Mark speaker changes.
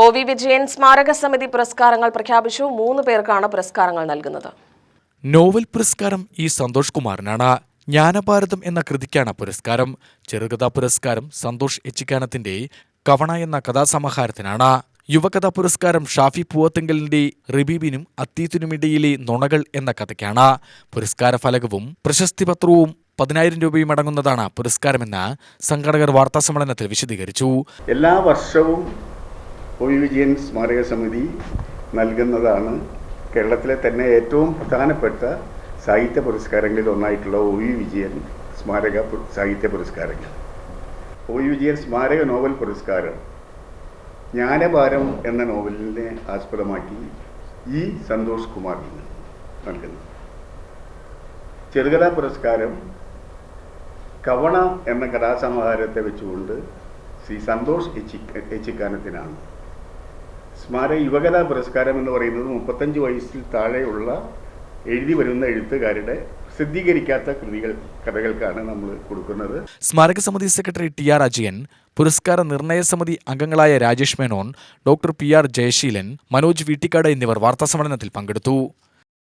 Speaker 1: O. Vijayan സ്മാരക സമിതി പുരസ്കാരങ്ങൾ പ്രഖ്യാപിച്ചു. 3 പേർക്കാണ് പുരസ്കാരങ്ങൾ നൽകുന്നത്.
Speaker 2: നോവൽ പുരസ്കാരം ഇ. സന്തോഷ് കുമാറിനാണ്. ജ്ഞാനഭാരതം എന്ന കൃതിക്കാണ് പുരസ്കാരം. ചെറുകഥാ പുരസ്കാരം സന്തോഷ് എച്ചിക്കാനത്തിന്റെ കവണ എന്ന കഥാസമാഹാരത്തിനാണ്. യുവകഥാ പുരസ്കാരം ഷാഫി പൂവത്തെങ്കലിന്റെ റിബീബിനും അത്തീത്തിനുമിടയിലെ നുണകൾ എന്ന കഥയ്ക്കാണ്. പുരസ്കാര ഫലകവും പ്രശസ്തിപത്രവും 10,000 രൂപയും അടങ്ങുന്നതാണ് പുരസ്കാരമെന്ന് സംഘാടകർ വാർത്താസമ്മേളനത്തിൽ വിശദീകരിച്ചു.
Speaker 3: എല്ലാ വർഷവും ഒ.വി. വിജയൻ സ്മാരക സമിതി നൽകുന്നതാണ് കേരളത്തിലെ തന്നെ ഏറ്റവും പ്രധാനപ്പെട്ട സാഹിത്യ പുരസ്കാരങ്ങളിൽ ഒന്നായിട്ടുള്ള ഒ.വി. വിജയൻ സ്മാരക സാഹിത്യ പുരസ്കാരങ്ങൾ. ഒ.വി. വിജയൻ സ്മാരക നോവൽ പുരസ്കാരം ജ്ഞാനഭാരം എന്ന നോവലിനെ ആസ്പദമാക്കി ഇ. സന്തോഷ് കുമാറിന് നൽകുന്നു. ചെറുകഥാ പുരസ്കാരം കവണ എന്ന കഥാസമാഹാരത്തെ വെച്ചുകൊണ്ട് ശ്രീ സന്തോഷ് എച്ചിക്കാനത്തിനാണ്. സ്മാരക യുവകഥാ പുരസ്കാരം എന്ന് പറയുന്നത് 35 വയസ്സിൽ താഴെയുള്ള എഴുതി വരുന്ന എഴുത്തുകാരുടെ പ്രസിദ്ധീകരിക്കാത്ത കഥകൾക്കാണ് നമ്മൾ കൊടുക്കുന്നത്.
Speaker 2: സ്മാരക സമിതി സെക്രട്ടറി ടി.ആർ. അജയൻ, പുരസ്കാര നിർണയ സമിതി അംഗങ്ങളായ രാജേഷ് മേനോൻ, ഡോക്ടർ പി.ആർ. ജയശീലൻ, മനോജ് വീട്ടിക്കാട് എന്നിവർ വാർത്താസമ്മേളനത്തിൽ പങ്കെടുത്തു.